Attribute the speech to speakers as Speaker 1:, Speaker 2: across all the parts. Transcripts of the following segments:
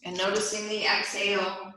Speaker 1: And noticing the exhale.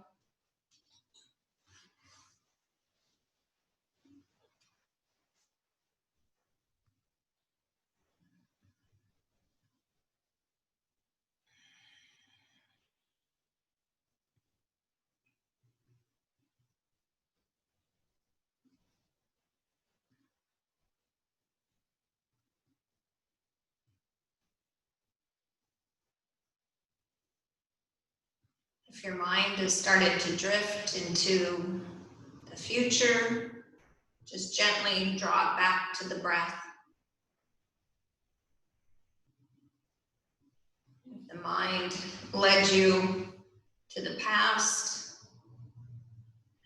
Speaker 1: If your mind has started to drift into the future, just gently draw it back to the breath. If the mind led you to the past,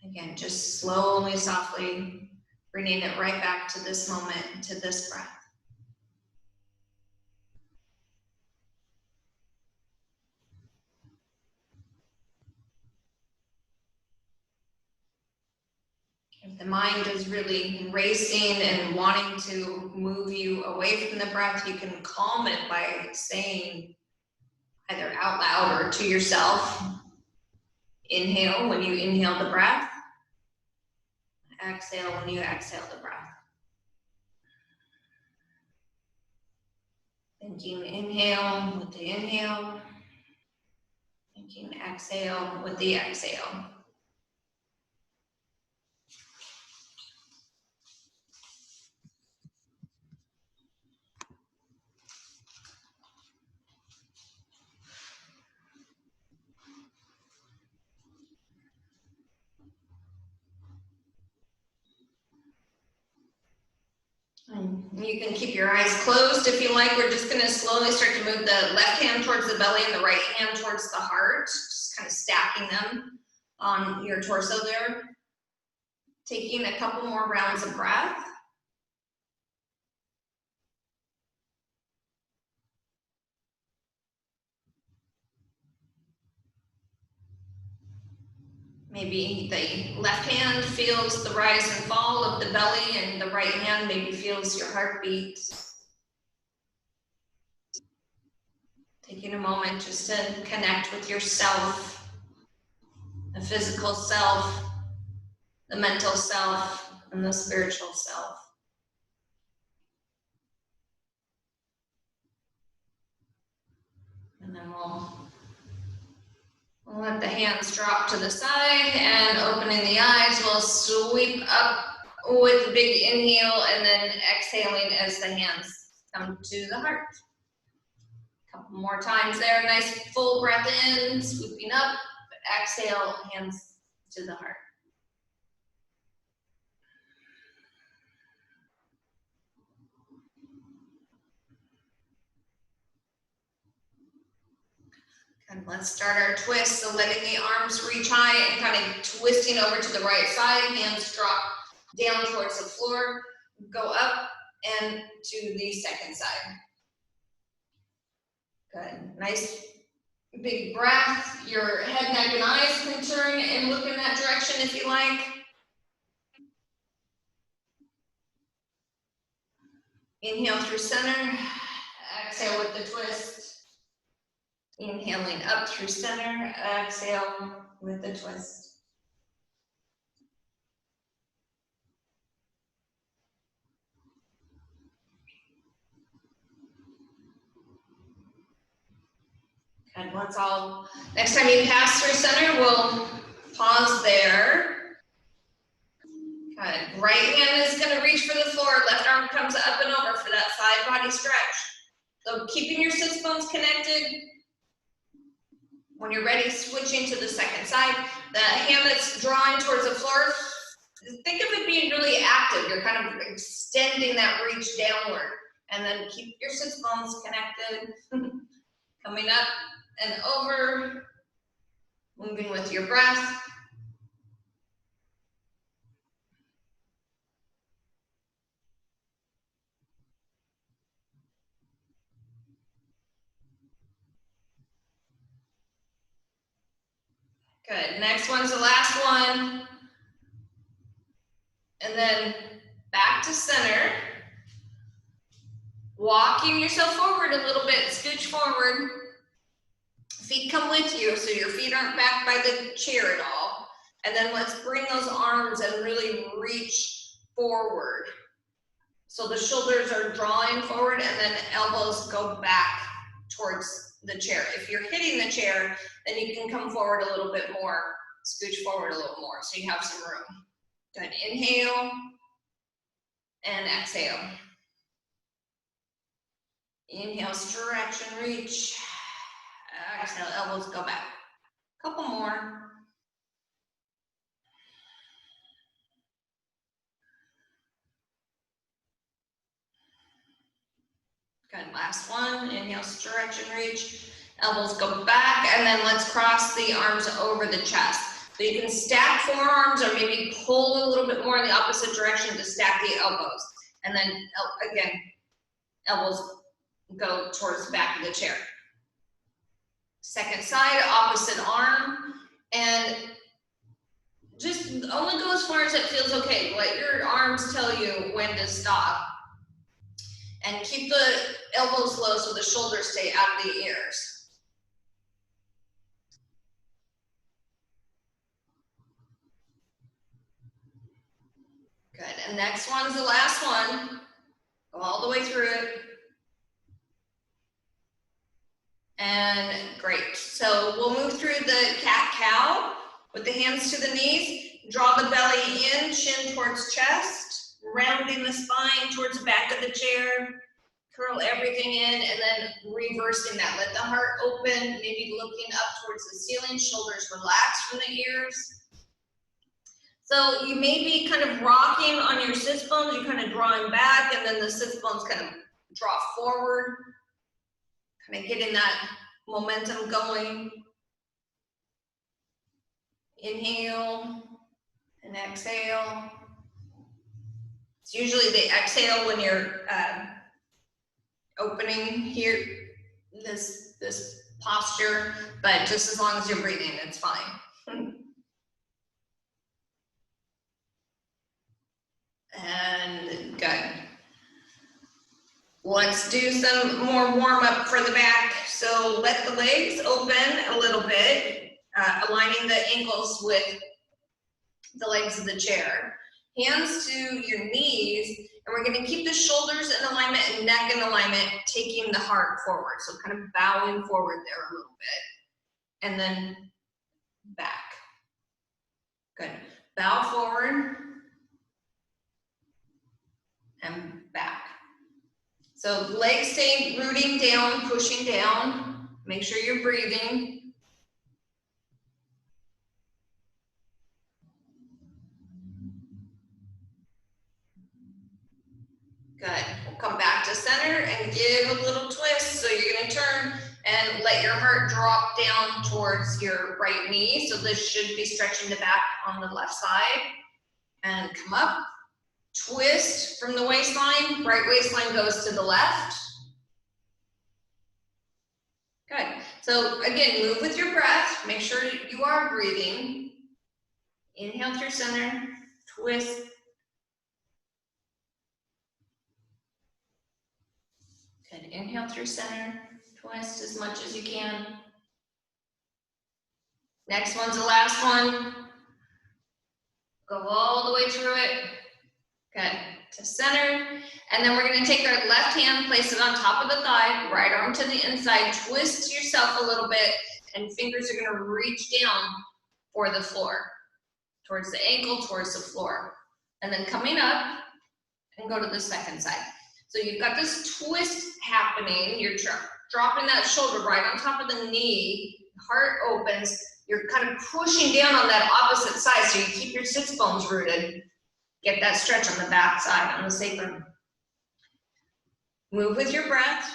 Speaker 1: again, just slowly, softly bringing it right back to this moment, to this breath. If the mind is really racing and wanting to move you away from the breath, you can calm it by saying either out loud or to yourself, inhale when you inhale the breath, exhale when you exhale the breath. Thinking inhale with the inhale, thinking exhale with the exhale. You can keep your eyes closed if you like. We're just going to slowly start to move the left hand towards the belly and the right hand towards the heart, just kind of stacking them on your torso there. Taking a couple more rounds of breath. Maybe the left hand feels the rise and fall of the belly, and the right hand maybe feels your heartbeat. Taking a moment just to connect with yourself, the physical self, the mental self, and the spiritual self. And then we'll let the hands drop to the side, and opening the eyes, we'll sweep up with a big inhale and then exhaling as the hands come to the heart. A couple more times there, nice full breath in, sweeping up, exhale, hands to the heart. And let's start our twist. So letting the arms reach high and kind of twisting over to the right side. Hands drop down towards the floor. Go up and to the second side. Good. Nice big breath. Your head, neck, and eyes can turn and look in that direction if you like. Inhale through center. Exhale with the twist. Inhaling up through center, exhale with the twist. And next time you pass through center, we'll pause there. Good. Right hand is going to reach for the floor, left arm comes up and over for that side body stretch. So keeping your sits bones connected. When you're ready, switching to the second side. The hand that's drawing towards the floor, think of it being really active. You're kind of extending that reach downward. And then keep your sits bones connected. Coming up and over. Moving with your breath. Good. Next one's the last one. And then back to center. Walking yourself forward a little bit, scooch forward. Feet come with you, so your feet aren't back by the chair at all. And then let's bring those arms and really reach forward. So the shoulders are drawing forward and then elbows go back towards the chair. If you're hitting the chair, then you can come forward a little bit more, scooch forward a little more so you have some room. Good, inhale and exhale. Inhale, stretch and reach. Exhale, elbows go back. Couple more. Good, last one. Inhale, stretch and reach. Elbows go back, and then let's cross the arms over the chest. So you can stack forearms or maybe pull a little bit more in the opposite direction to stack the elbows. And then again, elbows go towards the back of the chair. Second side, opposite arm, and just only go as far as it feels okay. Let your arms tell you when to stop. And keep the elbows low so the shoulders stay out of the ears. Good, and next one's the last one. Go all the way through it. And great, so we'll move through the cat-cow with the hands to the knees. Draw the belly in, chin towards chest, rounding the spine towards the back of the chair. Curl everything in and then reversing that. Let the heart open, maybe looking up towards the ceiling, shoulders relaxed from the ears. So you may be kind of rocking on your sits bones, you're kind of drawing back, and then the sits bones kind of draw forward, kind of getting that momentum going. Inhale and exhale. It's usually the exhale when you're opening here, this posture, but just as long as you're breathing, it's fine. And good. Let's do some more warm up for the back. So let the legs open a little bit, aligning the ankles with the legs of the chair. Hands to your knees, and we're going to keep the shoulders in alignment and neck in alignment, taking the heart forward. So kind of bowing forward there a little bit, and then back. Good. Bow forward and back. So legs stay rooting down, pushing down. Make sure you're breathing. Good. We'll come back to center and give a little twist. So you're going to turn and let your heart drop down towards your right knee. So this should be stretching the back on the left side. And come up. Twist from the waistline. Right waistline goes to the left. Good. So again, move with your breath. Make sure you are breathing. Inhale through center. Twist. Good. Inhale through center. Twist as much as you can. Next one's the last one. Go all the way through it. Good. To center. And then we're going to take our left hand, place it on top of the thigh, right arm to the inside, twist yourself a little bit, and fingers are going to reach down for the floor, towards the ankle, towards the floor. And then coming up and go to the second side. So you've got this twist happening. You're dropping that shoulder right on top of the knee. Heart opens. You're kind of pushing down on that opposite side so you keep your sits bones rooted. Get that stretch on the back side, on the sacrum. Move with your breath.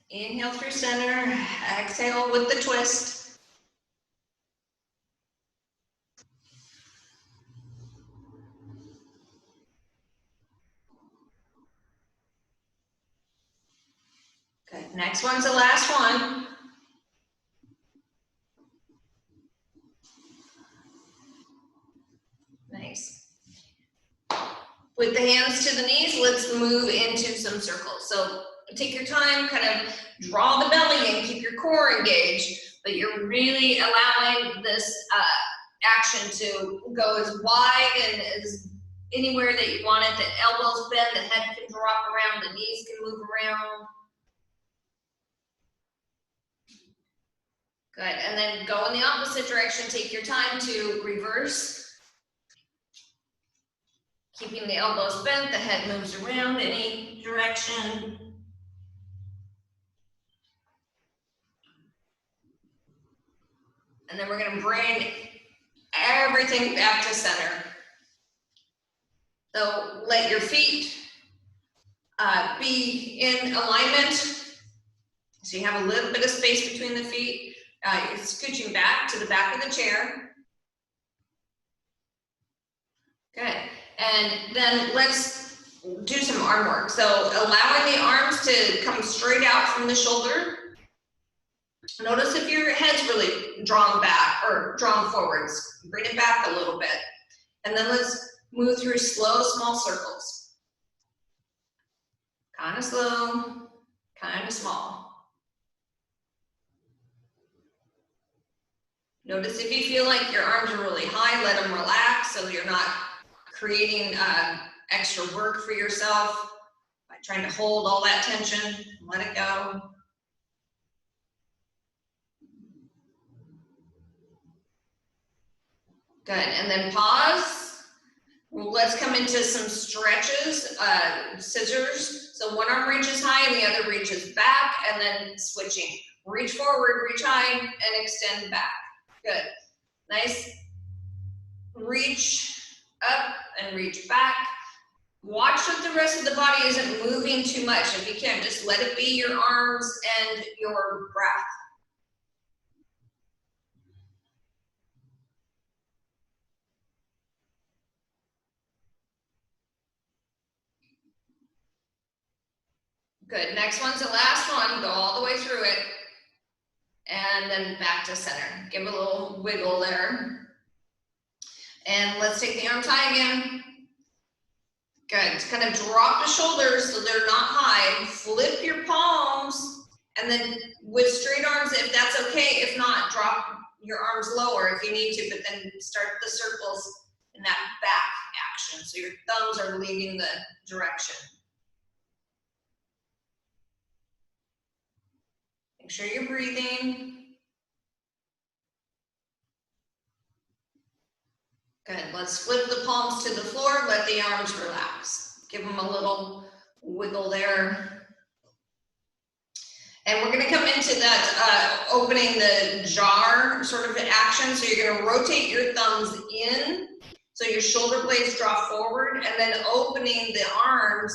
Speaker 1: Inhale through center. Exhale with the twist. Good. Next one's the last one. Nice. With the hands to the knees, let's move into some circles. So take your time, kind of draw the belly and keep your core engaged, but you're really allowing this action to go as wide and as anywhere that you want it. The elbows bend, the head can drop around, the knees can move around. Good, and then go in the opposite direction. Take your time to reverse. Keeping the elbows bent, the head moves around any direction. And then we're gonna bring everything back to center. So let your feet be in alignment. So you have a little bit of space between the feet. You're scooching back to the back of the chair. Good. And then let's do some arm work. So allowing the arms to come straight out from the shoulder. Notice if your head's really drawn back or drawn forwards. Bring it back a little bit. And then let's move through slow, small circles. Kind of slow, kind of small. Notice if you feel like your arms are really high, let them relax so you're not creating extra work for yourself by trying to hold all that tension. Let it go. Good, and then pause. Let's come into some stretches, scissors. So one arm reaches high and the other reaches back, and then switching. Reach forward, reach high, and extend back. Good. Nice. Reach up and reach back. Watch that the rest of the body isn't moving too much. If you can, just let it be your arms and your breath. Good. Next one's the last one. Go all the way through it. And then back to center. Give a little wiggle there. And let's take the arms high again. Good. Kind of drop the shoulders so they're not high. Flip your palms. And then with straight arms, if that's okay. If not, drop your arms lower if you need to. But then start the circles in that back action. So your thumbs are leading the direction. Make sure you're breathing. Good, let's flip the palms to the floor, let the arms relax. Give them a little wiggle there. And we're gonna come into that opening the jar sort of action. So you're gonna rotate your thumbs in, so your shoulder blades draw forward, and then opening the arms,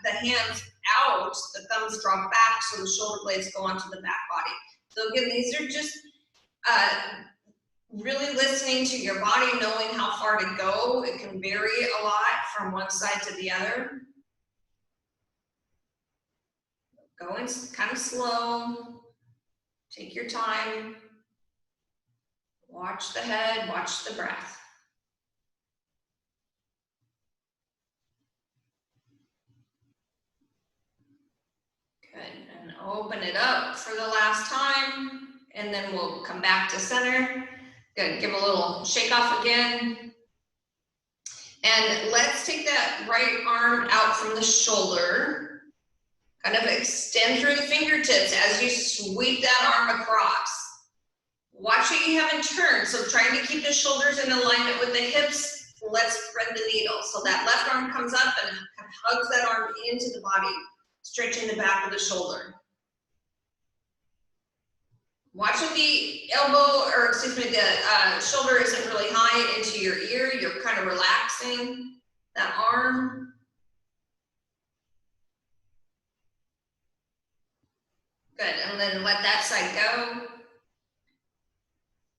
Speaker 1: the hands out, the thumbs draw back, so the shoulder blades go onto the back body. So again, these are just really listening to your body, knowing how far to go. It can vary a lot from one side to the other. Going kind of slow. Take your time. Watch the head, watch the breath. Good, and open it up for the last time, and then we'll come back to center. Good, give a little shake off again. And let's take that right arm out from the shoulder. Kind of extend through the fingertips as you sweep that arm across. Watch that you haven't turned, so trying to keep the shoulders in alignment with the hips. Let's thread the needle. So that left arm comes up and hugs that arm into the body, stretching the back of the shoulder. Watch that the elbow, or excuse me, the shoulder isn't really high into your ear. You're kind of relaxing that arm. Good, and then let that side go.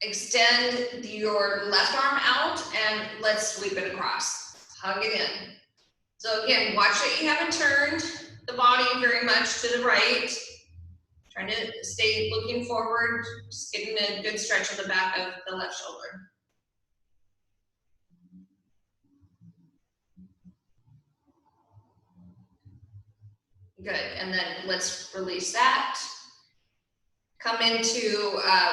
Speaker 1: Extend your left arm out and let's sweep it across. Hug it in. So again, watch that you haven't turned the body very much to the right. Trying to stay looking forward, just getting a good stretch of the back of the left shoulder. Good, and then let's release that. Come into,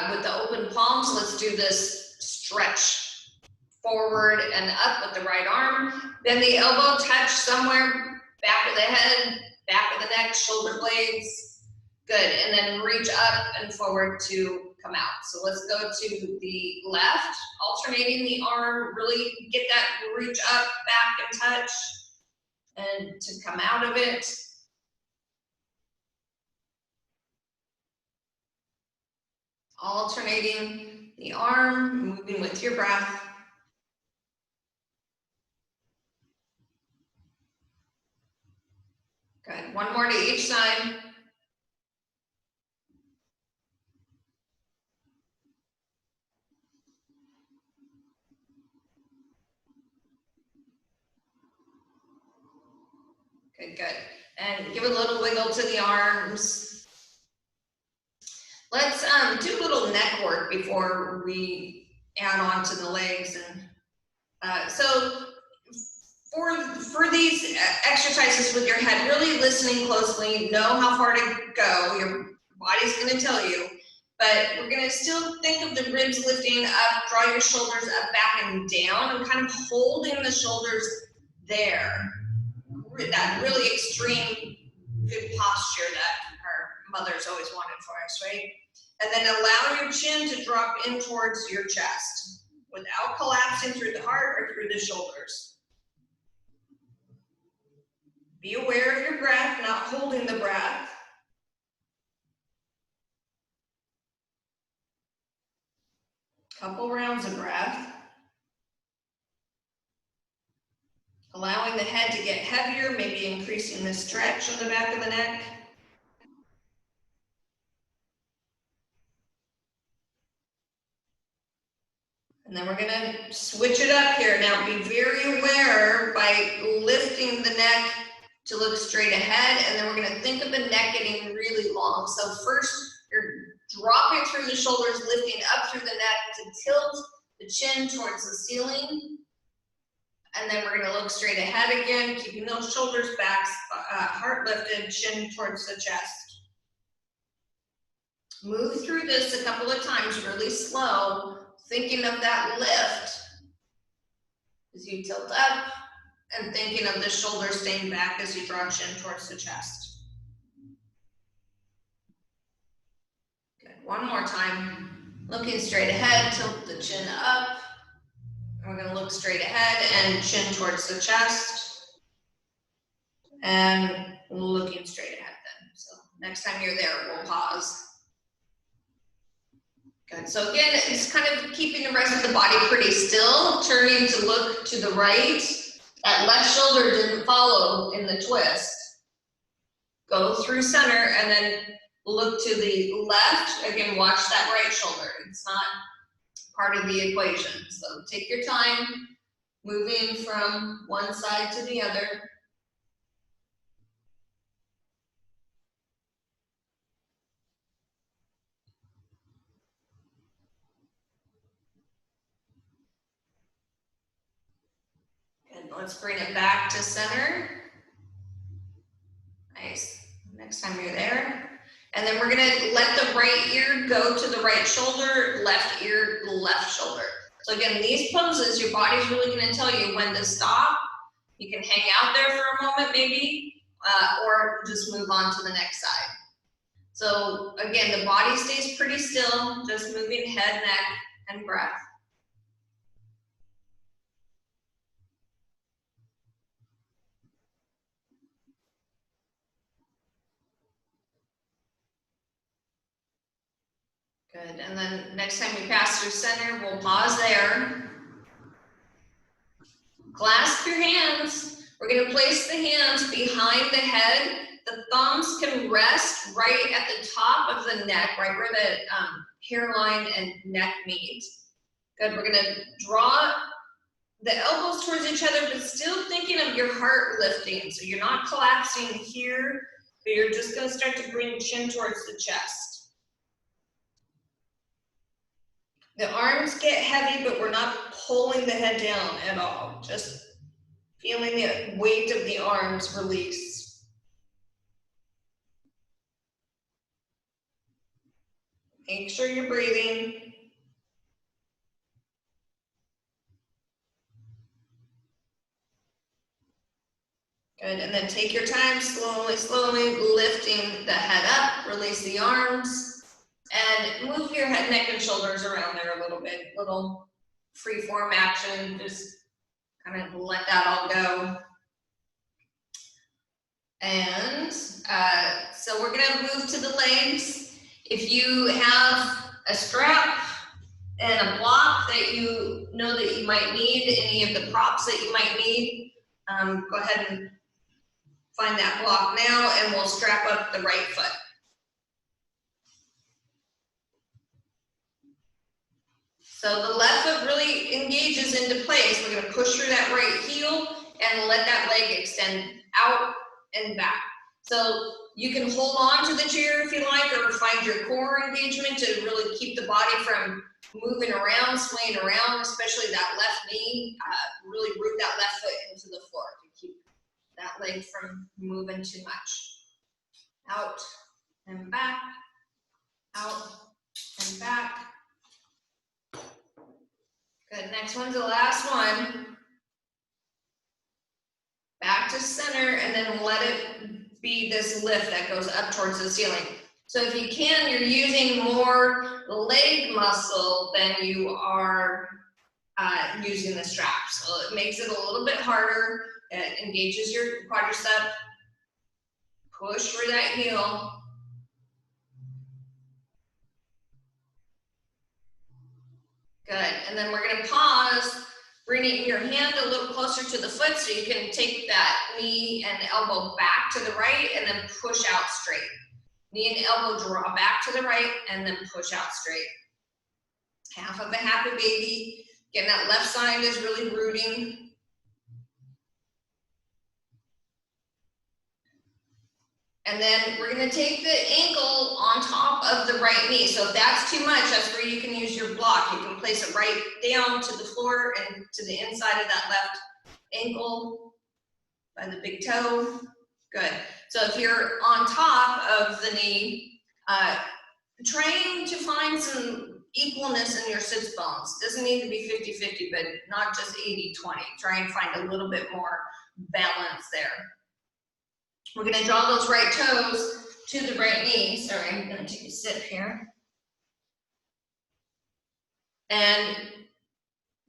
Speaker 1: with the open palms, let's do this stretch forward and up with the right arm. Then the elbow touch somewhere, back of the head, back of the neck, shoulder blades. Good, and then reach up and forward to come out. So let's go to the left, alternating the arm, really get that reach up, back and touch, and to come out of it. Alternating the arm, moving with your breath. Good, one more to each side. Good, good. And give a little wiggle to the arms. Let's do a little neck work before we add on to the legs. And so for these exercises with your head, really listening closely, know how far to go. Your body's going to tell you. But we're going to still think of the ribs lifting up, draw your shoulders up, back, and down, and kind of holding the shoulders there. That really extreme good posture that our mothers always wanted for us, right? And then allow your chin to drop in towards your chest without collapsing through the heart or through the shoulders. Be aware of your breath, not holding the breath. Couple rounds of breath. Allowing the head to get heavier, maybe increasing the stretch on the back of the neck. And then we're gonna switch it up here. Now be very aware by lifting the neck to look straight ahead, and then we're gonna think of the neck getting really long. So first, you're dropping through the shoulders, lifting up through the neck to tilt the chin towards the ceiling. And then we're gonna look straight ahead again, keeping those shoulders back, heart lifted, chin towards the chest. Move through this a couple of times, really slow, thinking of that lift as you tilt up and thinking of the shoulders staying back as you draw chin towards the chest. Good, one more time. Looking straight ahead, tilt the chin up. We're going to look straight ahead and chin towards the chest. And looking straight ahead then. So next time you're there, we'll pause. Good. So again, it's kind of keeping the rest of the body pretty still, turning to look to the right. That left shoulder didn't follow in the twist. Go through center and then look to the left. Again, watch that right shoulder. It's not part of the equation. So take your time, moving from one side to the other. Good, let's bring it back to center. Nice, next time you're there. And then we're gonna let the right ear go to the right shoulder, left ear, left shoulder. So again, these poses, your body's really gonna tell you when to stop. You can hang out there for a moment maybe, or just move on to the next side. So again, the body stays pretty still, just moving head, neck, and breath. Good, and then next time we pass through center, we'll pause there. Clasp your hands. We're gonna place the hands behind the head. The thumbs can rest right at the top of the neck, right where the hairline and neck meet. Good, we're gonna draw the elbows towards each other, but still thinking of your heart lifting. So you're not collapsing here, but you're just gonna start to bring chin towards the chest. The arms get heavy, but we're not pulling the head down at all. Just feeling the weight of the arms release. Make sure you're breathing. Good, and then take your time, slowly, slowly lifting the head up, release the arms, and move your head, neck, and shoulders around there a little bit, little free form action, just kind of let that all go. And so we're gonna move to the legs. If you have a strap and a block that you know that you might need, any of the props that you might need, go ahead and find that block now, and we'll strap up the right foot. So the left foot really engages into place. We're gonna push through that right heel and let that leg extend out and back. So you can hold on to the chair if you like, or find your core engagement to really keep the body from moving around, swaying around, especially that left knee. Really root that left foot into the floor to keep that leg from moving too much. Out and back, out and back. Good, next one's the last one. Back to center, and then let it be this lift that goes up towards the ceiling. So if you can, you're using more leg muscle than you are using the strap. So it makes it a little bit harder. It engages your quadricep. Push through that heel. Good, and then we're gonna pause, bringing your hand a little closer to the foot so you can take that knee and elbow back to the right and then push out straight. Knee and elbow draw back to the right and then push out straight. Half of a happy baby. Again, that left side is really rooting. And then we're gonna take the ankle on top of the right knee. So if that's too much, that's where you can use your block. You can place it right down to the floor and to the inside of that left ankle by the big toe. Good. So if you're on top of the knee, trying to find some equalness in your sits bones. Doesn't need to be 50-50, but not just 80-20. Try and find a little bit more balance there. We're gonna draw those right toes to the right knee. Sorry, I'm gonna take a sip here. And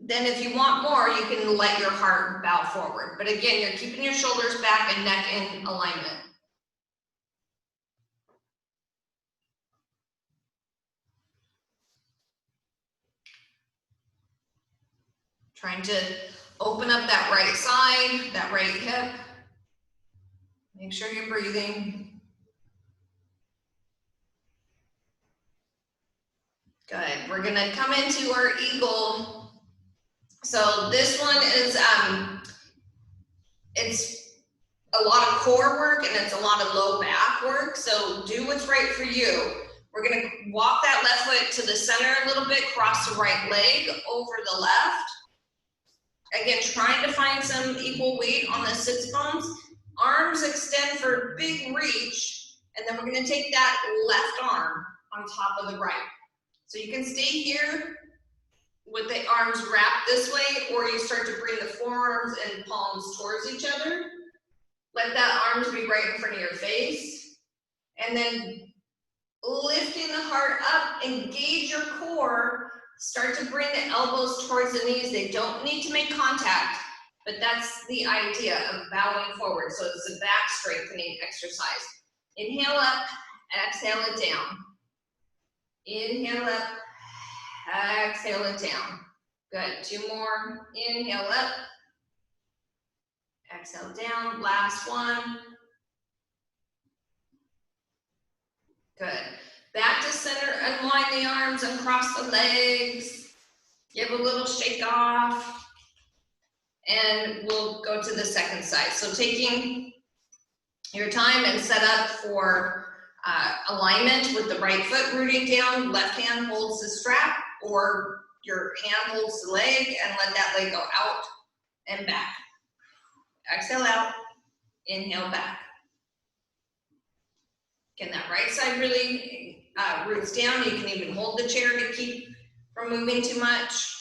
Speaker 1: then if you want more, you can let your heart bow forward. But again, you're keeping your shoulders back and neck in alignment. Trying to open up that right side, that right hip. Make sure you're breathing. Good, we're gonna come into our eagle. So this one is, it's a lot of core work and it's a lot of low back work. So do what's right for you. We're gonna walk that left foot to the center a little bit, cross the right leg over the left. Again, trying to find some equal weight on the sits bones. Arms extend for a big reach, and then we're gonna take that left arm on top of the right. So you can stay here with the arms wrapped this way, or you start to bring the forearms and palms towards each other. Let that arms be right in front of your face. And then lifting the heart up, engage your core, start to bring the elbows towards the knees. They don't need to make contact, but that's the idea of bowing forward. So it's a back strengthening exercise. Inhale up, exhale it down. Inhale up, exhale it down. Good, 2 more. Inhale up, exhale down. Last one. Good. Back to center, unwind the arms, uncross the legs. Give a little shake off. And we'll go to the second side. So taking your time and set up for alignment with the right foot rooting down, left hand holds the strap, or your hand holds the leg, and let that leg go out and back. Exhale out, inhale back. Again, that right side really roots down. You can even hold the chair to keep from moving too much.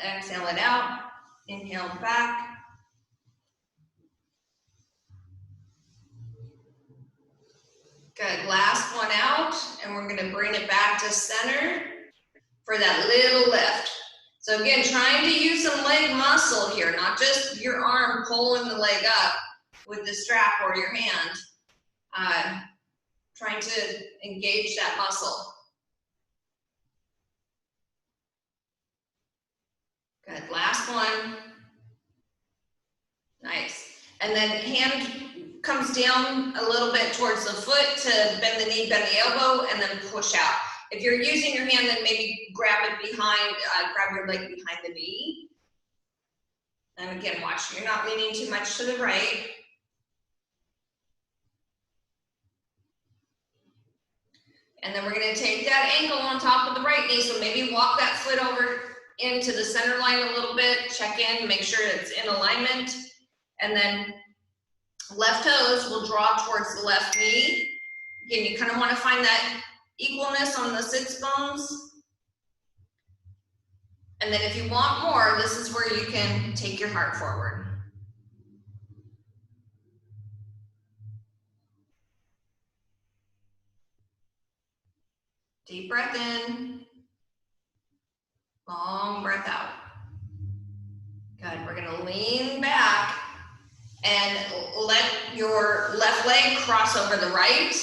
Speaker 1: Exhale it out. Inhale back. Good, last one out, and we're gonna bring it back to center for that little lift. So again, trying to use some leg muscle here, not just your arm pulling the leg up with the strap or your hand. Trying to engage that muscle. Good, last one. Nice. And then hand comes down a little bit towards the foot to bend the knee, bend the elbow, and then push out. If you're using your hand, then maybe grab it behind, grab your leg behind the knee. And again, watch, you're not leaning too much to the right. And then we're gonna take that ankle on top of the right knee, so maybe walk that foot over into the center line a little bit, check in, make sure it's in alignment. And then left toes will draw towards the left knee. Again, you kind of want to find that equalness on the sits bones. And then if you want more, this is where you can take your heart forward. Deep breath in. Long breath out. Good, we're gonna lean back and let your left leg cross over the right.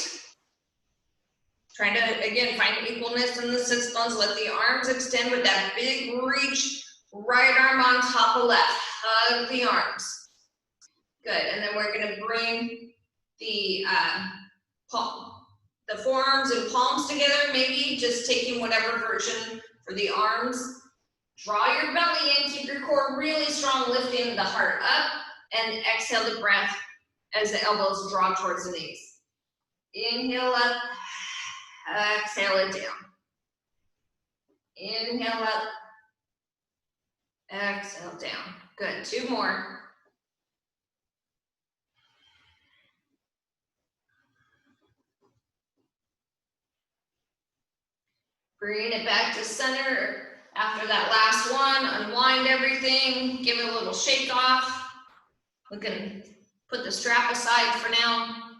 Speaker 1: Trying to, again, find equalness in the sits bones. Let the arms extend with that big reach. Right arm on top of left. Hug the arms. Good, and then we're gonna bring the forearms and palms together, maybe just taking whatever version for the arms. Draw your belly in, keep your core really strong, lifting the heart up, and exhale the breath as the elbows draw towards the knees. Inhale up, exhale it down. Inhale up, exhale down. Good, two more. Bring it back to center. After that last one, unwind everything, give it a little shake off. We can put the strap aside for now.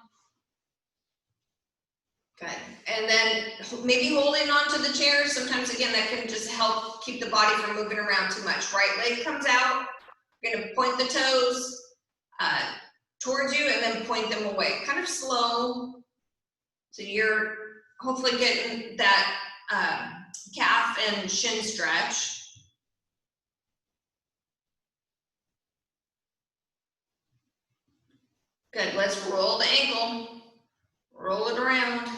Speaker 1: Good, and then maybe holding onto the chair. Sometimes, again, that can just help keep the body from moving around too much. Right leg comes out. You're gonna point the toes towards you and then point them away. Kind of slow. So you're hopefully getting that calf and shin stretch. Good, let's roll the ankle. Roll it around.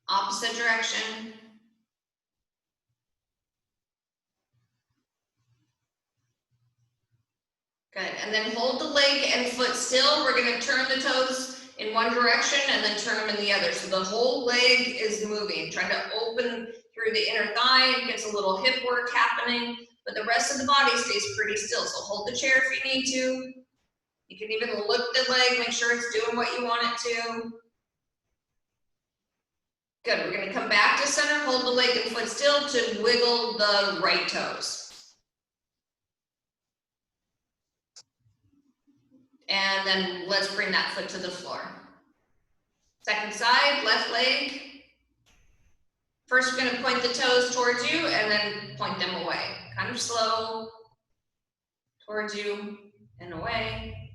Speaker 1: Opposite direction. Good, and then hold the leg and foot still. We're gonna turn the toes in one direction and then turn them in the other. So the whole leg is moving, trying to open through the inner thigh, gets a little hip work happening, but the rest of the body stays pretty still. So hold the chair if you need to. You can even lift the leg, make sure it's doing what you want it to. Good, we're gonna come back to center, hold the leg and foot still to wiggle the right toes. And then let's bring that foot to the floor. Second side, left leg. First, we're gonna point the toes towards you and then point them away. Kind of slow, towards you and away.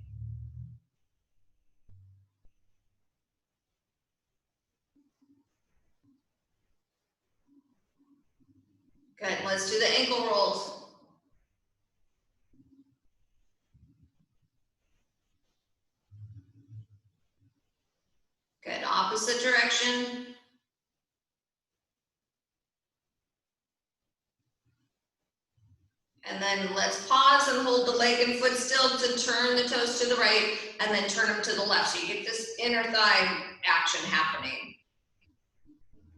Speaker 1: Good, let's do the ankle rolls. Good, opposite direction. And then let's pause and hold the leg and foot still to turn the toes to the right and then turn them to the left. So you get this inner thigh action happening.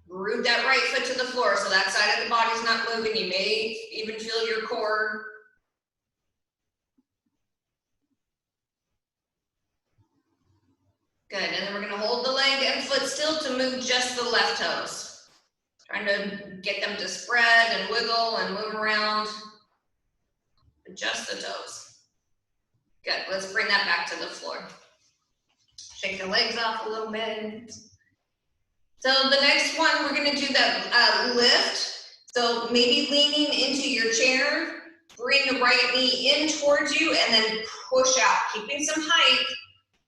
Speaker 1: Root that right foot to the floor so that side of the body's not moving. You may even feel your core. Good, and then we're gonna hold the leg and foot still to move just the left toes. Trying to get them to spread and wiggle and move around. Just the toes. Good, let's bring that back to the floor. Shake the legs off a little bit. So the next one, we're gonna do the lift. So maybe leaning into your chair, bring the right knee in towards you and then push out, keeping some height.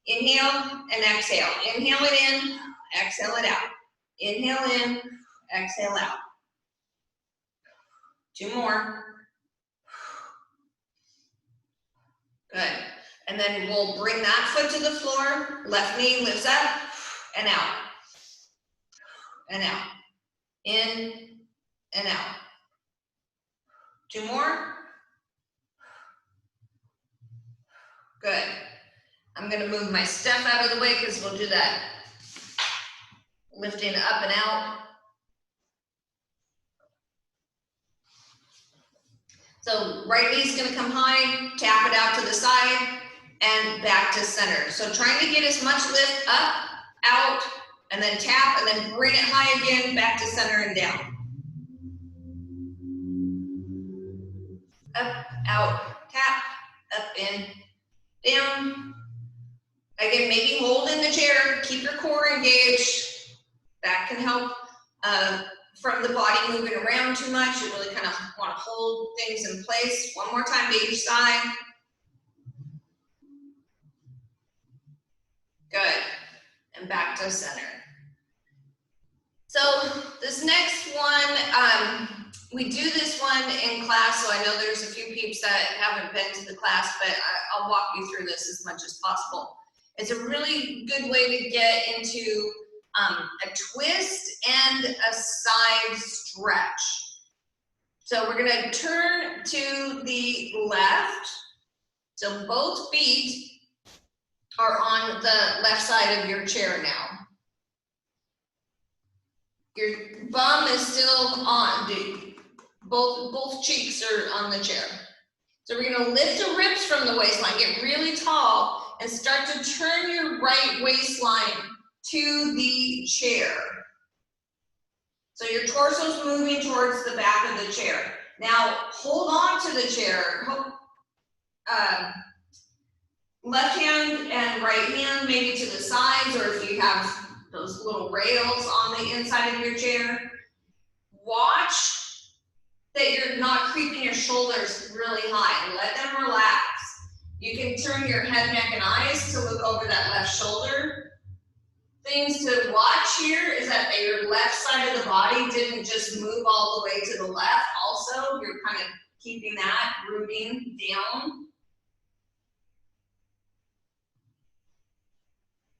Speaker 1: Inhale and exhale. Inhale it in, exhale it out. Inhale in, exhale out. 2 more. Good. And then we'll bring that foot to the floor. Left knee lifts up and out. And out. In and out. 2 more. Good. I'm gonna move my step out of the way because we'll do that lifting up and out. So right knee's gonna come high, tap it out to the side and back to center. So trying to get as much lift up, out, and then tap, and then bring it high again, back to center and down. Up, out, tap, up, in, down. Again, maybe hold in the chair, keep your core engaged. That can help from the body moving around too much. You really kind of want to hold things in place. One more time to each side. Good. And back to center. So this next one, we do this one in class, so I know there's a few peeps that haven't been to the class, but I'll walk you through this as much as possible. It's a really good way to get into a twist and a side stretch. So we're gonna turn to the left. So both feet are on the left side of your chair now. Your bum is still on, both cheeks are on the chair. So we're gonna lift the ribs from the waistline, get really tall, and start to turn your right waistline to the chair. So your torso's moving towards the back of the chair. Now hold on to the chair. Left hand and right hand maybe to the sides, or if you have those little rails on the inside of your chair. Watch that you're not creeping your shoulders really high. Let them relax. You can turn your head, neck, and eyes to look over that left shoulder. Things to watch here is that your left side of the body didn't just move all the way to the left. Also, you're kind of keeping that rooting down.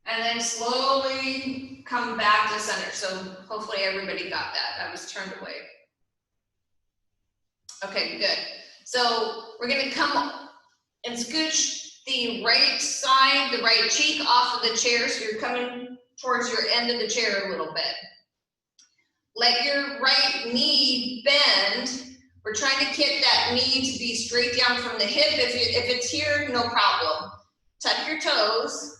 Speaker 1: And then slowly come back to center. So hopefully everybody got that. I was turned away. Okay, good. So we're gonna come and scooch the right side, the right cheek off of the chair. So you're coming towards your end of the chair a little bit. Let your right knee bend. We're trying to get that knee to be straight down from the hip. If it's here, no problem. Tuck your toes.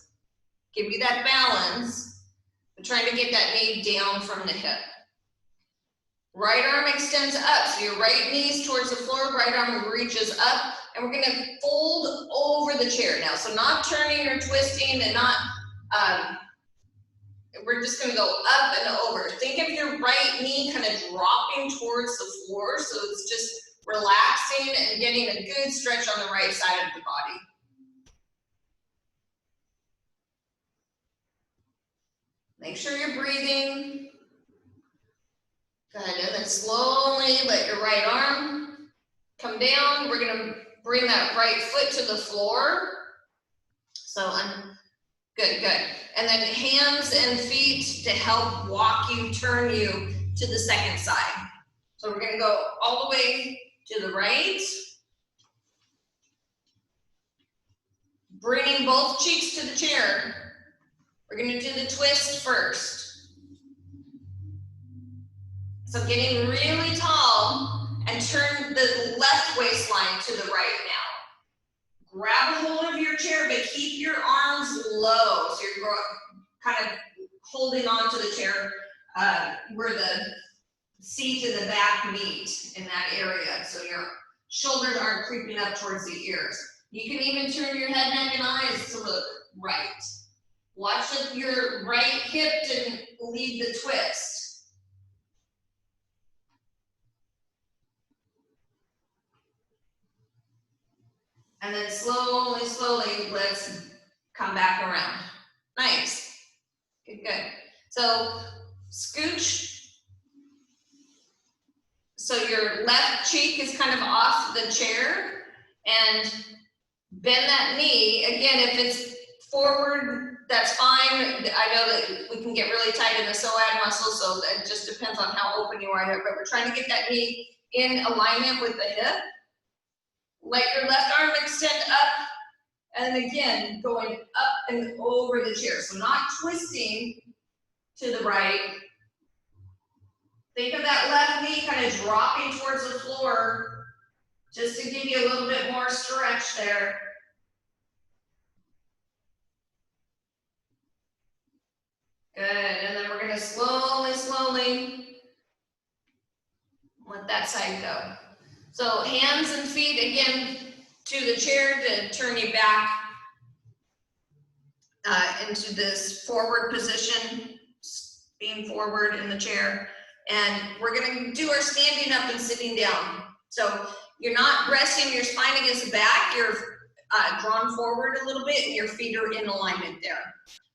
Speaker 1: Give you that balance, but trying to get that knee down from the hip. Right arm extends up, so your right knee's towards the floor, right arm reaches up, and we're gonna fold over the chair now. So not turning or twisting and not, we're just gonna go up and over. Think of your right knee kind of dropping towards the floor, so it's just relaxing and getting a good stretch on the right side of the body. Make sure you're breathing. Good, and then slowly let your right arm come down. We're gonna bring that right foot to the floor. So good. And then hands and feet to help walk you, turn you to the second side. So we're gonna go all the way to the right. Bringing both cheeks to the chair. We're gonna do the twist first. So getting really tall and turn the left waistline to the right now. Grab a hold of your chair, but keep your arms low. So you're kind of holding on to the chair where the seat and the back meet in that area, so your shoulders aren't creeping up towards the ears. You can even turn your head, neck, and eyes to look right. Watch if your right hip didn't lead the twist. And then slowly, slowly, let's come back around. Nice. Good, good. So scooch. So your left cheek is kind of off the chair, and bend that knee. Again, if it's forward, that's fine. I know that we can get really tight in the psoas muscle, so it just depends on how open you are here, but we're trying to get that knee in alignment with the hip. Let your left arm extend up, and again, going up and over the chair. So not twisting to the right. Think of that left knee kind of dropping towards the floor, just to give you a little bit more stretch there. Good, and then we're gonna slowly, slowly let that side go. So hands and feet again to the chair to turn you back into this forward position, being forward in the chair. And we're gonna do our standing up and sitting down. So you're not resting your spine against the back, you're drawn forward a little bit and your feet are in alignment there.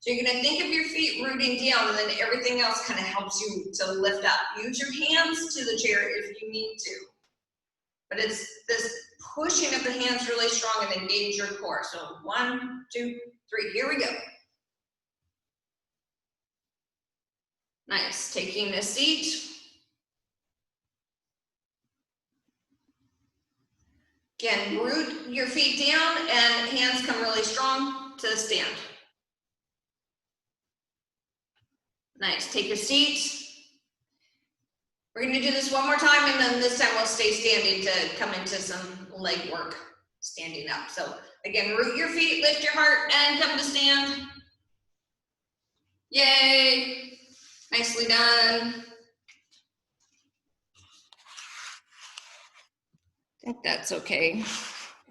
Speaker 1: So you're gonna think of your feet rooting down, and then everything else kind of helps you to lift up. Use your hands to the chair if you need to. But it's this pushing of the hands really strong and engage your core. So 1, 2, 3, here we go. Nice, taking a seat. Again, root your feet down and hands come really strong to stand. Nice, take your seat. We're gonna do this one more time, and then this time we'll stay standing to come into some leg work, standing up. So again, root your feet, lift your heart, and come to stand. Yay, nicely done. I think that's okay.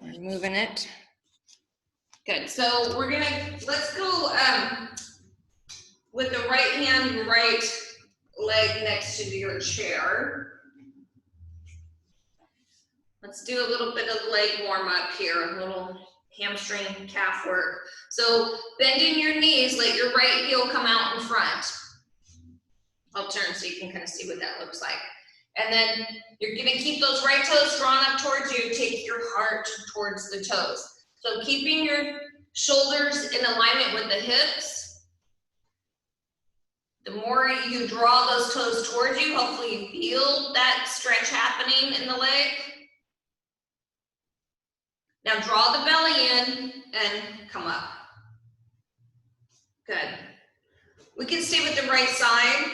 Speaker 1: We're moving it. Good, so we're gonna, let's go with the right hand, right leg next to your chair. Let's do a little bit of leg warm up here, a little hamstring calf work. So bending your knees, let your right heel come out in front. I'll turn so you can kind of see what that looks like. And then you're gonna keep those right toes drawn up towards you, take your heart towards the toes. So keeping your shoulders in alignment with the hips. The more you draw those toes towards you, hopefully you feel that stretch happening in the leg. Now draw the belly in and come up. Good. We can stay with the right side.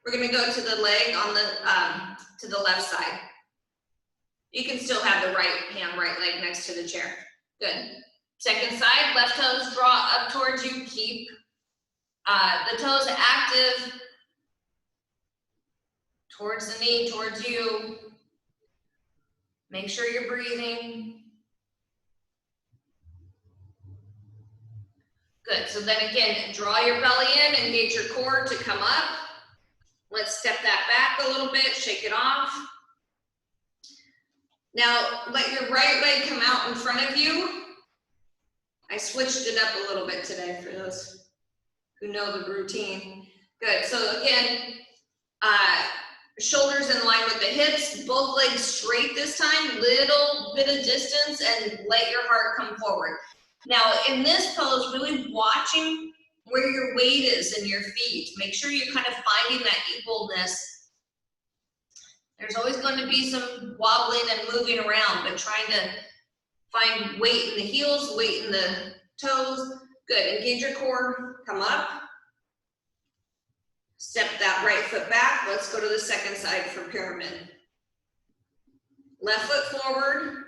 Speaker 1: We're gonna go to the leg on the, to the left side. You can still have the right hand, right leg next to the chair. Good. Second side, left toes draw up towards you, keep the toes active towards the knee, towards you. Make sure you're breathing. Good, so then again, draw your belly in, engage your core to come up. Let's step that back a little bit, shake it off. Now, let your right leg come out in front of you. I switched it up a little bit today for those who know the routine. Good, so again, shoulders in line with the hips, both legs straight this time, little bit of distance, and let your heart come forward. Now, in this pose, really watching where your weight is in your feet. Make sure you're kind of finding that equalness. There's always going to be some wobbling and moving around, but trying to find weight in the heels, weight in the toes. Good, engage your core, come up. Step that right foot back. Let's go to the second side for pyramid. Left foot forward.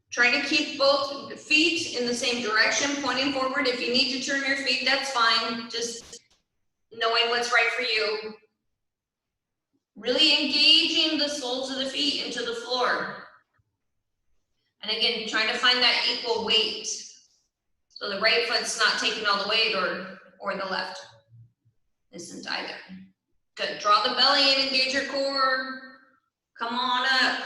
Speaker 1: Trying to keep both feet in the same direction, pointing forward. If you need to turn your feet, that's fine. Just knowing what's right for you. Really engaging the soles of the feet into the floor. And again, trying to find that equal weight. So the right foot's not taking all the weight or the left isn't either. Good, draw the belly in, engage your core. Come on up.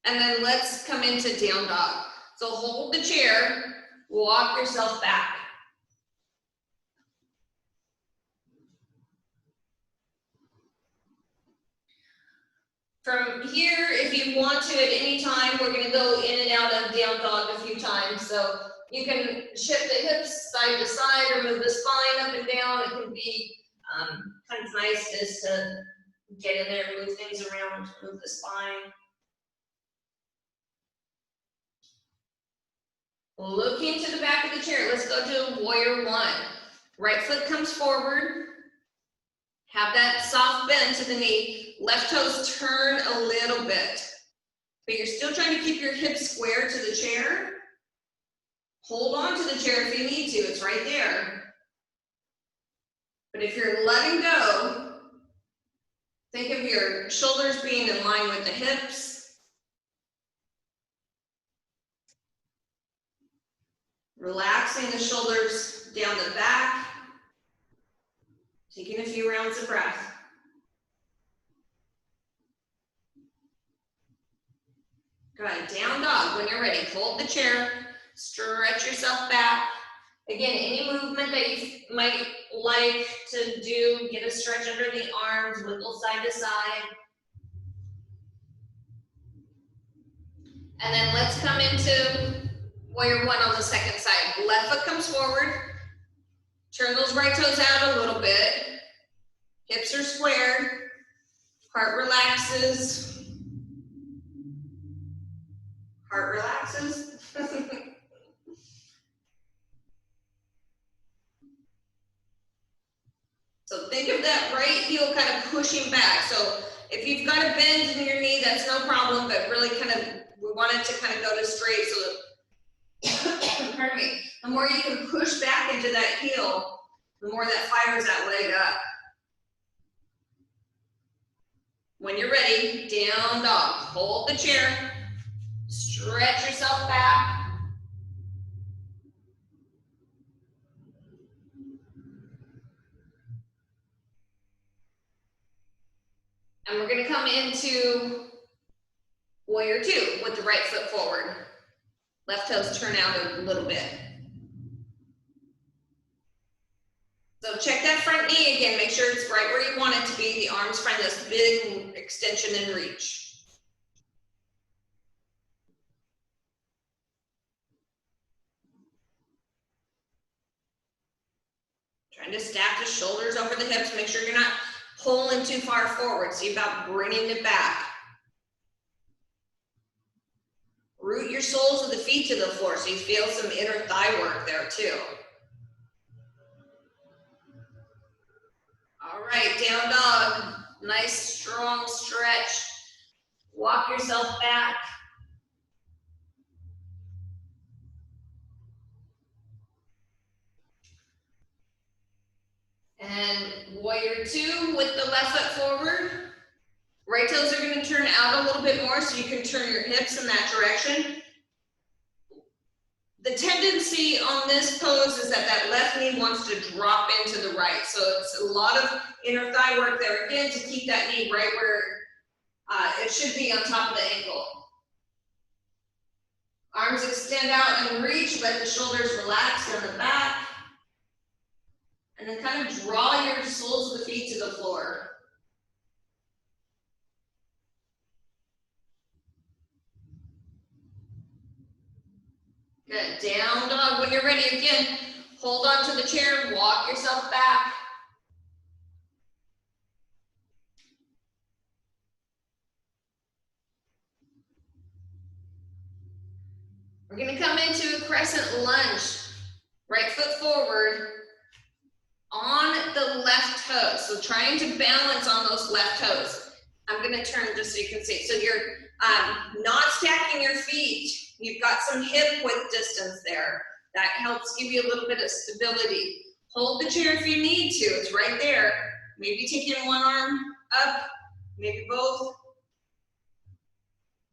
Speaker 1: And then let's come into down dog. So hold the chair, walk yourself back. From here, if you want to at any time, we're gonna go in and out of down dog a few times. So you can shift the hips side to side or move the spine up and down. It can be kind of nice just to get in there and move things around, move the spine. Looking to the back of the chair, let's go to warrior one. Right foot comes forward. Have that soft bend to the knee. Left toes turn a little bit. But you're still trying to keep your hips square to the chair. Hold on to the chair if you need to, it's right there. But if you're letting go, think of your shoulders being in line with the hips. Relaxing the shoulders down the back. Taking a few rounds of breath. Good, down dog. When you're ready, hold the chair, stretch yourself back. Again, any movement that you might like to do, get a stretch under the arms, wiggle side to side. And then let's come into warrior one on the second side. Left foot comes forward. Turn those right toes out a little bit. Hips are squared. Heart relaxes. Heart relaxes. So think of that right heel kind of pushing back. So if you've got a bend in your knee, that's no problem, but really kind of, we want it to kind of go to straight so that, pardon me, the more you can push back into that heel, the more that fires that leg up. When you're ready, down dog, hold the chair, stretch yourself back. And we're gonna come into warrior two with the right foot forward. Left toes turn out a little bit. So check that front knee again, make sure it's right where you want it to be. The arms find this big extension and reach. Trying to stack the shoulders over the hips, make sure you're not pulling too far forward, so you're about bringing it back. Root your soles of the feet to the floor so you feel some inner thigh work there too. All right, down dog. Nice strong stretch. Walk yourself back. And warrior two with the left foot forward. Right toes are going to turn out a little bit more so you can turn your hips in that direction. The tendency on this pose is that that left knee wants to drop into the right. So it's a lot of inner thigh work there again to keep that knee right where it should be on top of the ankle. Arms extend out and reach, let the shoulders relax down the back. And then kind of draw your soles of the feet to the floor. Good, down dog. When you're ready, again, hold on to the chair, walk yourself back. We're gonna come into a crescent lunge. Right foot forward on the left toe. So trying to balance on those left toes. I'm gonna turn just so you can see. So you're not stacking your feet. You've got some hip width distance there. That helps give you a little bit of stability. Hold the chair if you need to, it's right there. Maybe taking one arm up, maybe both.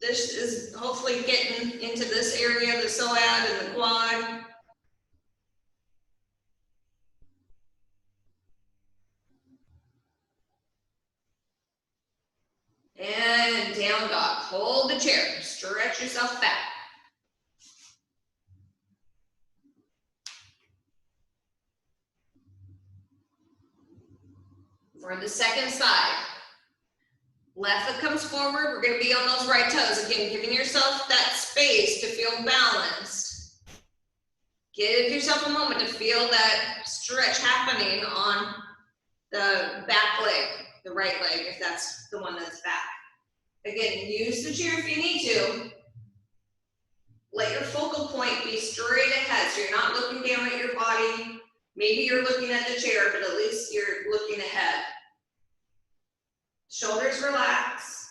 Speaker 1: This is hopefully getting into this area, the psoas and the quad. And down dog, hold the chair, stretch yourself back. For the second side, left foot comes forward, we're gonna be on those right toes. Again, giving yourself that space to feel balanced. Give yourself a moment to feel that stretch happening on the back leg, the right leg, if that's the one that's back. Again, use the chair if you need to. Let your focal point be straight ahead, so you're not looking down at your body. Maybe you're looking at the chair, but at least you're looking ahead. Shoulders relax.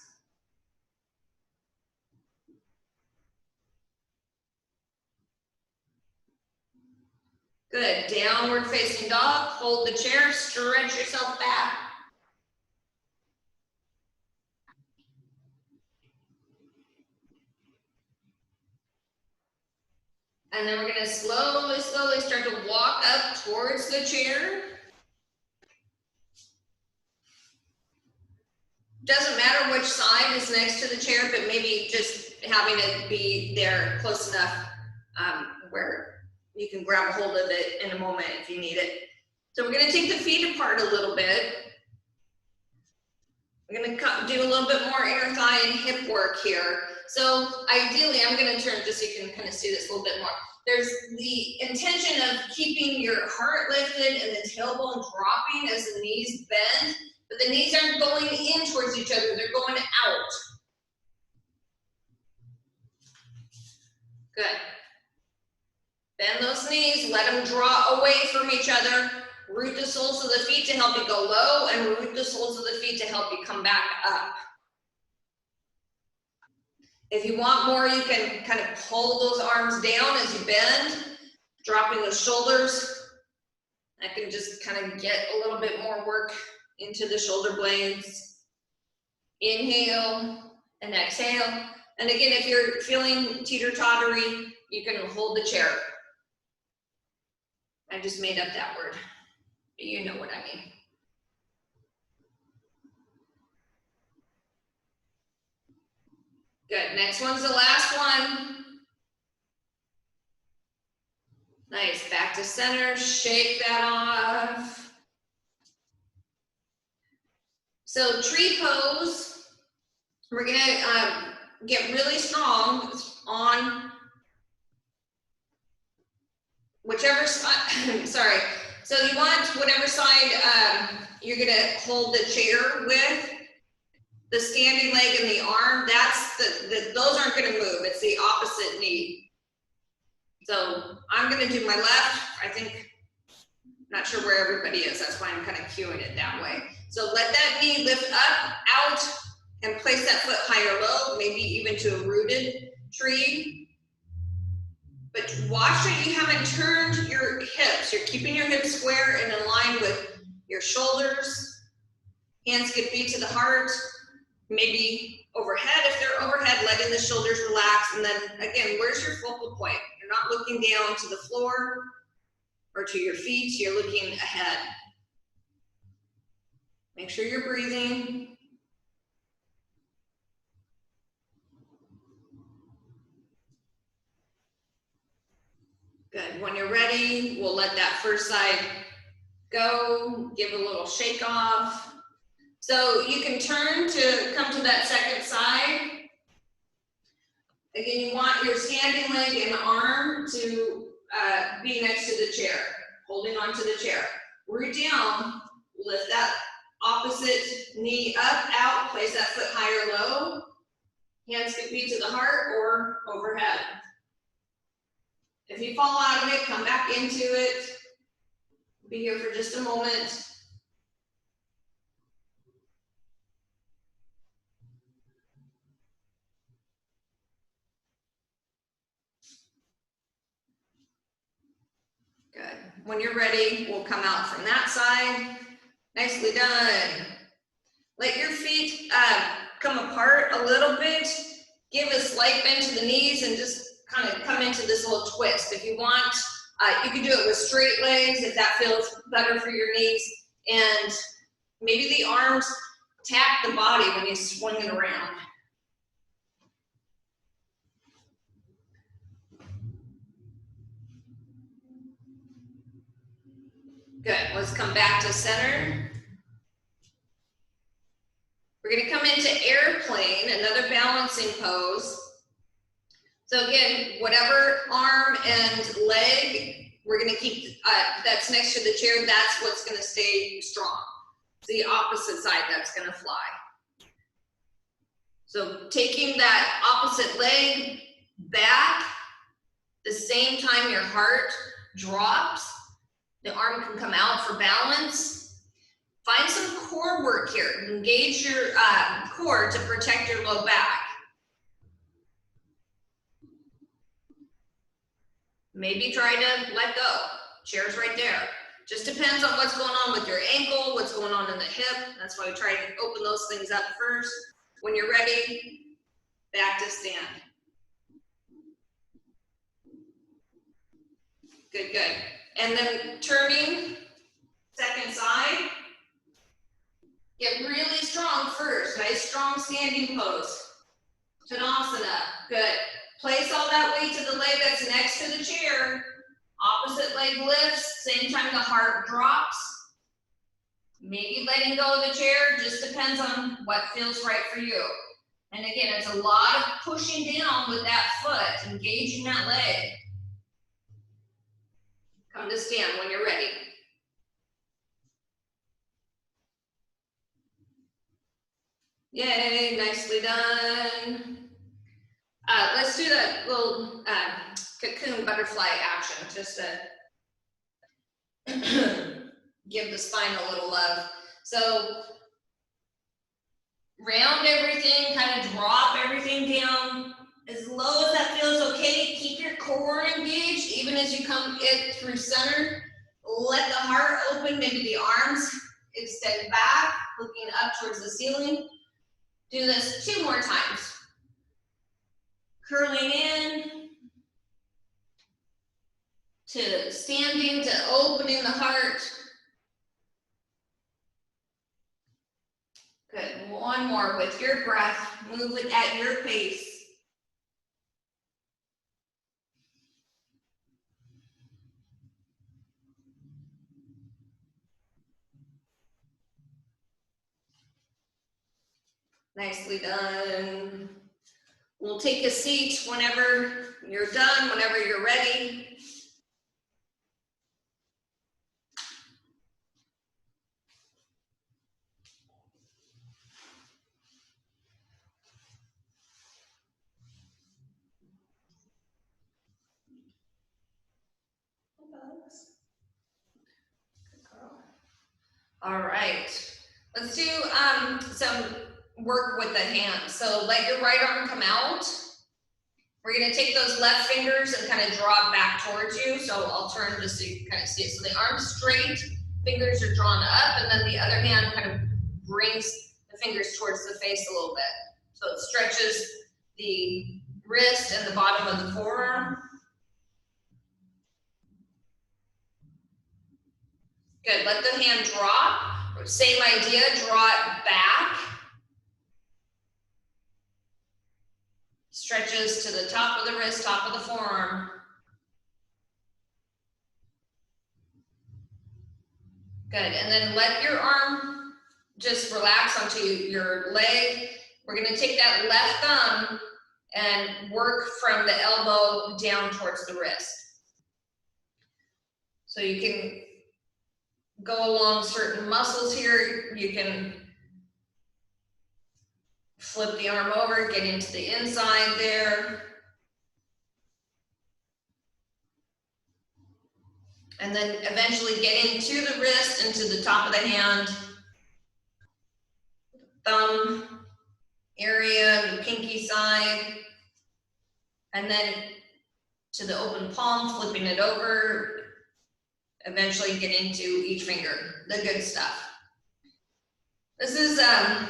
Speaker 1: Good, downward facing dog, hold the chair, stretch yourself back. And then we're gonna slowly start to walk up towards the chair. Doesn't matter which side is next to the chair, but maybe just having it be there close enough where you can grab a hold of it in a moment if you need it. So we're gonna take the feet apart a little bit. We're gonna do a little bit more inner thigh and hip work here. So ideally, I'm gonna turn just so you can kind of see this a little bit more. There's the intention of keeping your heart lifted and the tailbone dropping as the knees bend, but the knees aren't going in towards each other, they're going out. Good. Bend those knees, let them draw away from each other. Root the soles of the feet to help you go low, and root the soles of the feet to help you come back up. If you want more, you can kind of pull those arms down as you bend, dropping the shoulders. I can just kind of get a little bit more work into the shoulder blades. Inhale and exhale. And again, if you're feeling teeter-tottery, you can hold the chair. I just made up that word, but you know what I mean. Good, next one's the last one. Nice, back to center, shake that off. So tree pose, we're gonna get really strong on whichever side, sorry. So you want whatever side you're gonna hold the chair with. The standing leg and the arm, that's those aren't gonna move, it's the opposite knee. So I'm gonna do my left, I think, not sure where everybody is, that's why I'm kind of cueing it that way. So let that knee lift up, out, and place that foot high or low, maybe even to a rooted tree. But watch that you haven't turned your hips. You're keeping your hips square and in line with your shoulders. Hands can be to the heart. Maybe overhead, if they're overhead, letting the shoulders relax. And then again, where's your focal point? You're not looking down to the floor or to your feet, you're looking ahead. Make sure you're breathing. Good, when you're ready, we'll let that first side go, give a little shake off. So you can turn to come to that second side. Again, you want your standing leg and arm to be next to the chair, holding onto the chair. Root down, lift that opposite knee up, out, place that foot high or low. Hands can be to the heart or overhead. If you fall out of it, come back into it. Be here for just a moment. Good. When you're ready, we'll come out from that side. Nicely done. Let your feet come apart a little bit. Give a slight bend to the knees and just kind of come into this little twist. If you want, you can do it with straight legs if that feels better for your knees. And maybe the arms tap the body when you swing it around. Good, let's come back to center. We're gonna come into airplane, another balancing pose. So again, whatever arm and leg, we're gonna keep, that's next to the chair, that's what's gonna stay strong. The opposite side that's gonna fly. So taking that opposite leg back, the same time your heart drops, the arm can come out for balance. Find some core work here. Engage your core to protect your low back. Maybe try to let go. Chair's right there. Just depends on what's going on with your ankle, what's going on in the hip. That's why we try to open those things up first. When you're ready, back to stand. Good, good. And then turning, second side. Get really strong first. Nice strong standing pose. Tadasana. Good. Place all that weight to the leg that's next to the chair. Opposite leg lifts. Same time the heart drops. Maybe letting go of the chair. Just depends on what feels right for you. And again, it's a lot of pushing down with that foot. Engaging that leg. Come to stand when you're ready. Yay, nicely done. Let's do that little cocoon butterfly action, just to give the spine a little love. So round everything, kind of drop everything down. As low as that feels okay, keep your core engaged, even as you come in through center. Let the heart open, maybe the arms extend back, looking up towards the ceiling. Do this 2 more times. Curling in, to standing, to opening the heart. Good, one more with your breath. Move it at your pace. Nicely done. We'll take a seat whenever you're done, whenever you're ready. All right, let's do some work with the hands. So let your right arm come out. We're gonna take those left fingers and kind of draw back towards you. So I'll turn just so you can kind of see it. So the arm's straight, fingers are drawn up, and then the other hand kind of brings the fingers towards the face a little bit. So it stretches the wrist and the bottom of the forearm. Good, let the hand drop. Same idea, draw it back. Stretches to the top of the wrist, top of the forearm. Good, and then let your arm just relax onto your leg. We're gonna take that left thumb and work from the elbow down towards the wrist. So you can go along certain muscles here. You can flip the arm over, get into the inside there. And then eventually get into the wrist, into the top of the hand. Thumb area, the pinky side. And then to the open palm, flipping it over. eventually getting to each finger, the good stuff. This is a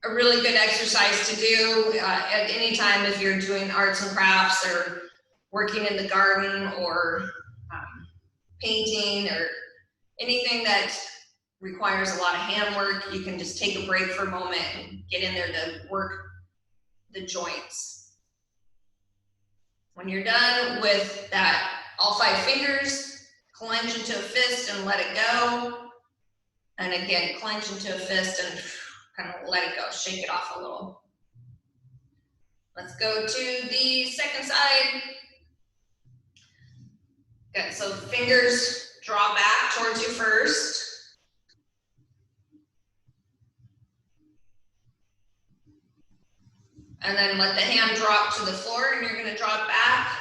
Speaker 1: really good exercise to do at any time if you're doing arts and crafts or working in the garden or painting or anything that requires a lot of handwork. You can just take a break for a moment and get in there to work the joints. When you're done with that, all 5 fingers, clench into a fist and let it go. And again, clench into a fist and kind of let it go, shake it off a little. Let's go to the second side. Good, so fingers draw back towards you first. And then let the hand drop to the floor and you're gonna draw it back.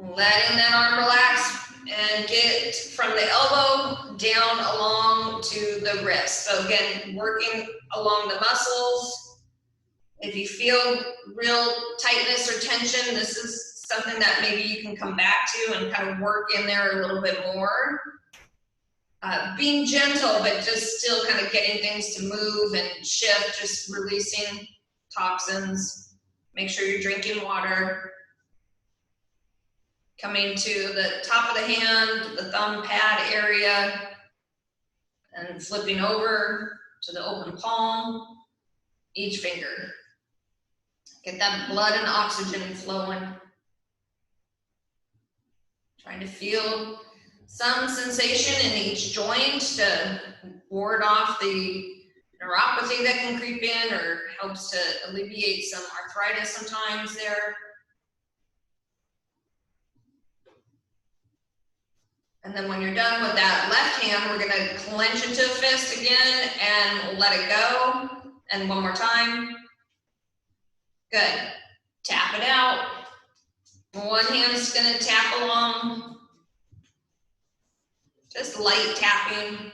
Speaker 1: Letting that arm relax and get from the elbow down along to the wrist. So again, working along the muscles. If you feel real tightness or tension, this is something that maybe you can come back to and kind of work in there a little bit more. Being gentle, but just still kind of getting things to move and shift, just releasing toxins. Make sure you're drinking water. Coming to the top of the hand, the thumb pad area, and flipping over to the open palm, each finger. Get that blood and oxygen flowing. Trying to feel some sensation in each joint to ward off the neuropathy that can creep in or helps to alleviate some arthritis sometimes there. And then when you're done with that left hand, we're gonna clench into a fist again and let it go. And one more time. Good. Tap it out. One hand's gonna tap along. Just light tapping.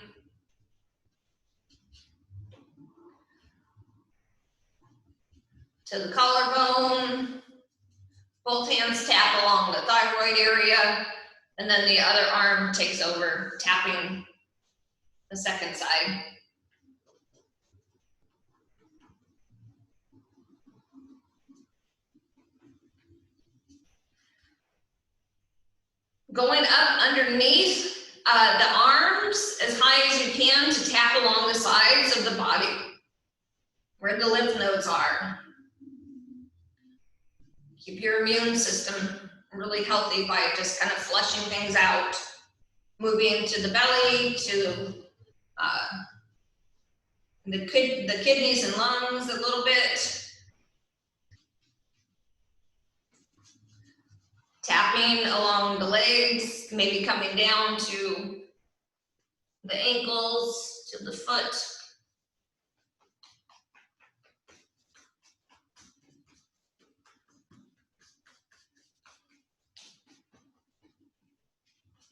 Speaker 1: To the collarbone. Both hands tap along the thyroid area. And then the other arm takes over, tapping the second side. Going up underneath the arms as high as you can to tap along the sides of the body, where the lymph nodes are. Keep your immune system really healthy by just kind of flushing things out, moving to the belly, to the kidneys and lungs a little bit. Tapping along the legs, maybe coming down to the ankles, to the foot.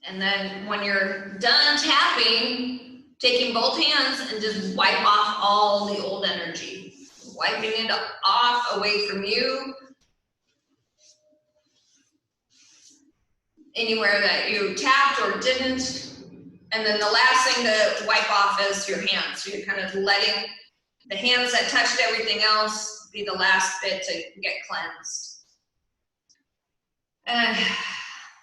Speaker 1: And then when you're done tapping, taking both hands and just wipe off all the old energy. Wiping it off away from you. Anywhere that you tapped or didn't. And then the last thing to wipe off is your hands. So you're kind of letting the hands that touched everything else be the last bit to get cleansed. And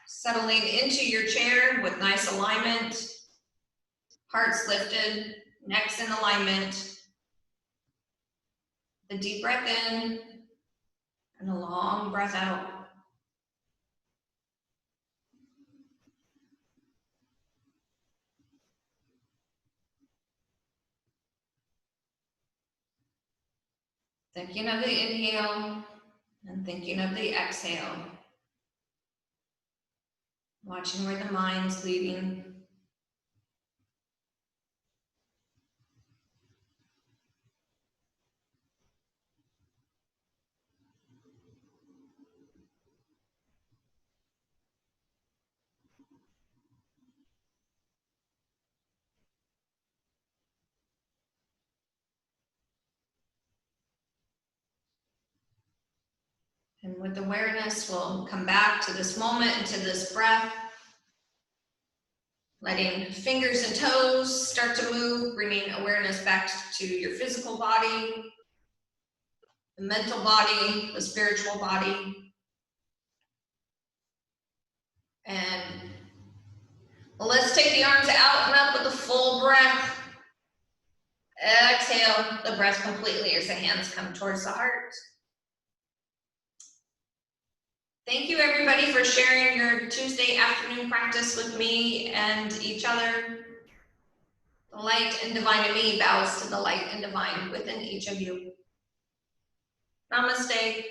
Speaker 1: settling into your chair with nice alignment, hearts lifted, necks in alignment. The deep breath in and a long breath out. Thinking of the inhale and thinking of the exhale. Watching where the mind's leading. And with awareness, we'll come back to this moment and to this breath. Letting fingers and toes start to move, bringing awareness back to your physical body, the mental body, the spiritual body. And let's take the arms out and up with a full breath. Exhale the breath completely as the hands come towards the heart. Thank you everybody for sharing your Tuesday afternoon practice with me and each other. The light and divine in me bows to the light and divine within each of you. Namaste.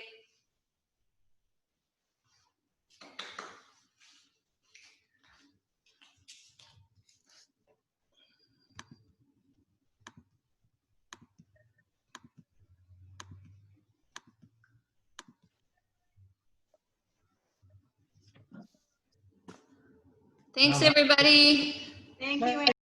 Speaker 1: Thanks everybody.
Speaker 2: Thank you.